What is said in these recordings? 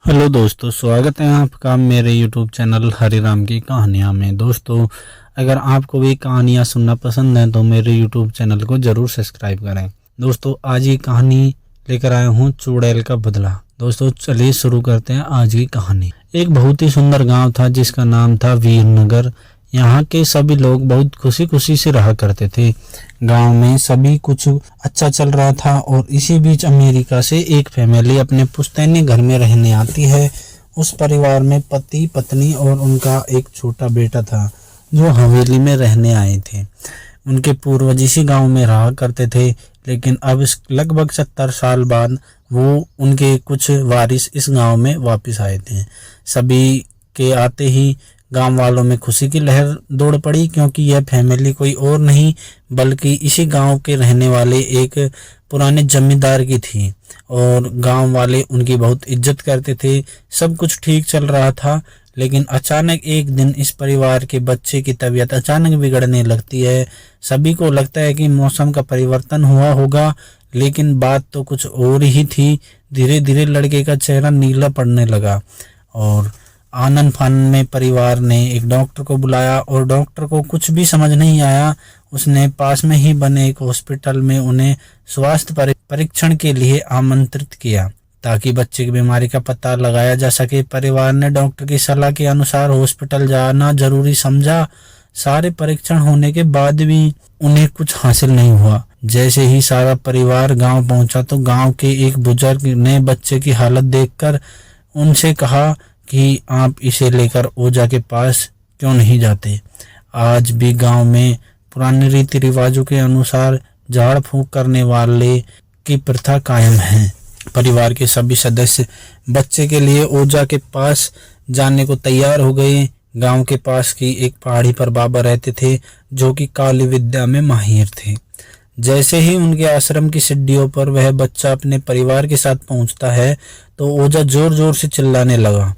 Hello दोस्तों, स्वागत है आपका मेरे YouTube चैनल हरिराम की कहानियाँ में। दोस्तों, अगर आपको भी कहानियाँ सुनना पसंद है तो मेरे YouTube चैनल को ज़रूर सब्सक्राइब करें। दोस्तों, आज ये कहानी लेकर आया हूँ चुड़ैल का बदला। दोस्तों, चलिए शुरू करते हैं आज की कहानी। एक बहुत ही सुंदर गांव था जिसका नाम था वीरनगर। यहाँ के सभी लोग बहुत खुशी खुशी से रहा करते थे। गांव में सभी कुछ अच्छा चल रहा था और इसी बीच अमेरिका से एक फैमिली अपने पुश्तैनी घर में रहने आती है। उस परिवार में पति पत्नी और उनका एक छोटा बेटा था जो हवेली में रहने आए थे। उनके पूर्वज इसी गांव में रहा करते थे, लेकिन अब लगभग 70 साल बाद वो उनके कुछ वारिस इस गांव में वापस आए थे। सभी के आते ही गांव वालों में खुशी की लहर दौड़ पड़ी, क्योंकि यह फैमिली कोई और नहीं बल्कि इसी गांव के रहने वाले एक पुराने जमींदार की थी और गांव वाले उनकी बहुत इज्जत करते थे। सब कुछ ठीक चल रहा था, लेकिन अचानक एक दिन इस परिवार के बच्चे की तबीयत अचानक बिगड़ने लगती है। सभी को लगता है कि मौसम का परिवर्तन हुआ होगा, लेकिन बात तो कुछ और ही थी। धीरे धीरे लड़के का चेहरा नीला पड़ने लगा और आनन फानन में परिवार ने एक डॉक्टर को बुलाया और डॉक्टर को कुछ भी समझ नहीं आया। उसने पास में ही बने एक हॉस्पिटल में उन्हें स्वास्थ्य परीक्षण के लिए आमंत्रित किया ताकि बच्चे की बीमारी का पता लगाया जा सके। परिवार ने डॉक्टर की सलाह के अनुसार हॉस्पिटल जाना जरूरी समझा। सारे परीक्षण होने के बाद भी उन्हें कुछ हासिल नहीं हुआ। जैसे ही सारा परिवार गांव पहुंचा तो गांव के एक बुजुर्ग ने बच्चे की हालत देखकर उनसे कहा कि आप इसे लेकर ओझा के पास क्यों नहीं जाते। आज भी गांव में पुराने रीति रिवाजों के अनुसार झाड़ फूंक करने वाले की प्रथा कायम है। परिवार के सभी सदस्य बच्चे के लिए ओझा के पास जाने को तैयार हो गए। गांव के पास की एक पहाड़ी पर बाबा रहते थे जो कि काली विद्या में माहिर थे। जैसे ही उनके आश्रम की सीढ़ियों पर वह बच्चा अपने परिवार के साथ पहुंचता है तो ओझा जोर जोर से चिल्लाने लगा,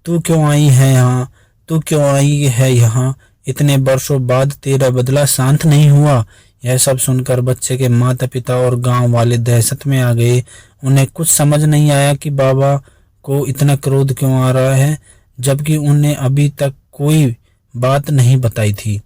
तू क्यों आई है यहाँ, तू क्यों आई है यहाँ, इतने वर्षों बाद तेरा बदला शांत नहीं हुआ। यह सब सुनकर बच्चे के माता पिता और गांव वाले दहशत में आ गए। उन्हें कुछ समझ नहीं आया कि बाबा को इतना क्रोध क्यों आ रहा है, जबकि उन्हें अभी तक कोई बात नहीं बताई थी।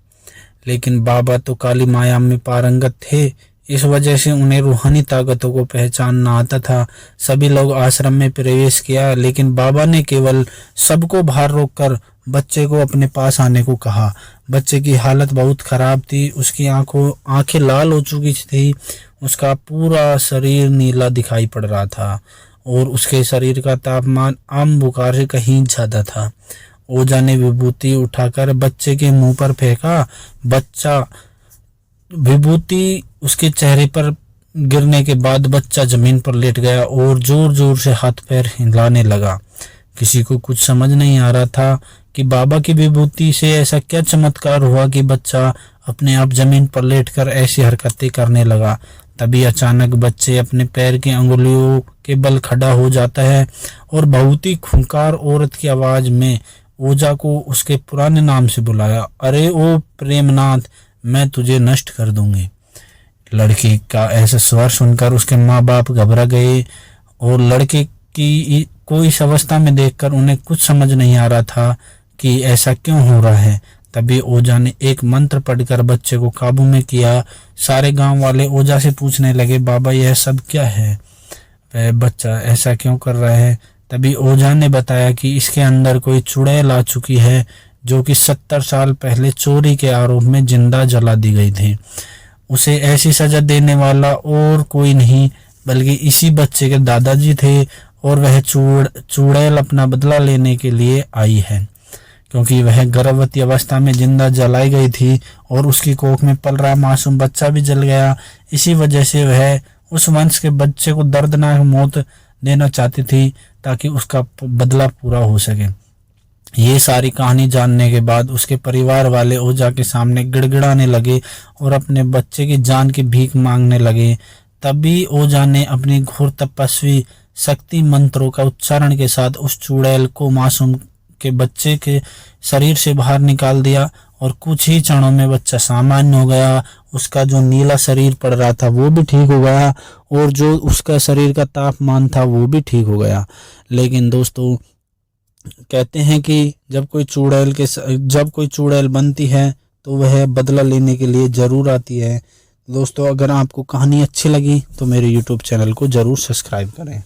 लेकिन बाबा तो काली माया में पारंगत थे, इस वजह से उन्हें रूहानी ताकतों को पहचानना आता था। सभी लोग आश्रम में प्रवेश किया, लेकिन बाबा ने केवल सबको बाहर रोककर बच्चे को अपने पास आने को कहा। बच्चे की हालत बहुत खराब थी, उसकी आंखें लाल हो चुकी थी, उसका पूरा शरीर नीला दिखाई पड़ रहा था और उसके शरीर का तापमान आम बुखार से कहीं ज्यादा था। ओझा ने विभूति उठाकर बच्चे के मुंह पर फेंका। विभूति उसके चेहरे पर गिरने के बाद बच्चा जमीन पर लेट गया और जोर जोर से हाथ पैर हिलाने लगा। किसी को कुछ समझ नहीं आ रहा था कि बाबा की विभूति से ऐसा क्या चमत्कार हुआ कि बच्चा अपने आप जमीन पर लेटकर ऐसी हरकतें करने लगा। तभी अचानक बच्चे अपने पैर की अंगुलियों के बल खड़ा हो जाता है और बहुत ही खूंखार औरत की आवाज में ओझा को उसके पुराने नाम से बुलाया, अरे ओ प्रेमनाथ, मैं तुझे नष्ट कर दूंगी। लड़के का ऐसा स्वर सुनकर उसके माँ बाप घबरा गए और लड़के की को इस अवस्था में देखकर उन्हें कुछ समझ नहीं आ रहा था कि ऐसा क्यों हो रहा है। तभी ओझा ने एक मंत्र पढ़कर बच्चे को काबू में किया। सारे गांव वाले ओझा से पूछने लगे, बाबा यह सब क्या है, वह बच्चा ऐसा क्यों कर रहा है। तभी ओझा ने बताया कि इसके अंदर कोई चुड़ैल आ चुकी है जो कि 70 साल पहले चोरी के आरोप में जिंदा जला दी गई थी। उसे ऐसी सजा देने वाला और कोई नहीं बल्कि इसी बच्चे के दादाजी थे और वह चुड़ैल अपना बदला लेने के लिए आई है, क्योंकि वह गर्भवती अवस्था में जिंदा जलाई गई थी और उसकी कोख में पल रहा मासूम बच्चा भी जल गया। इसी वजह से वह उस वंश के बच्चे को दर्दनाक मौत देना चाहती थी ताकि उसका बदला पूरा हो सके। ये सारी कहानी जानने के बाद उसके परिवार वाले ओझा के सामने गिड़गिड़ाने लगे और अपने बच्चे की जान की भीख मांगने लगे। तभी ओझा ने अपनी घोर तपस्वी शक्ति मंत्रों का उच्चारण के साथ उस चुड़ैल को मासूम के बच्चे के शरीर से बाहर निकाल दिया और कुछ ही क्षणों में बच्चा सामान्य हो गया। उसका जो नीला शरीर पड़ रहा था वो भी ठीक हो गया और जो उसका शरीर का तापमान था वो भी ठीक हो गया। लेकिन दोस्तों कहते हैं कि जब कोई चुड़ैल बनती है तो वह बदला लेने के लिए जरूर आती है। दोस्तों अगर आपको कहानी अच्छी लगी तो मेरे YouTube चैनल को जरूर सब्सक्राइब करें।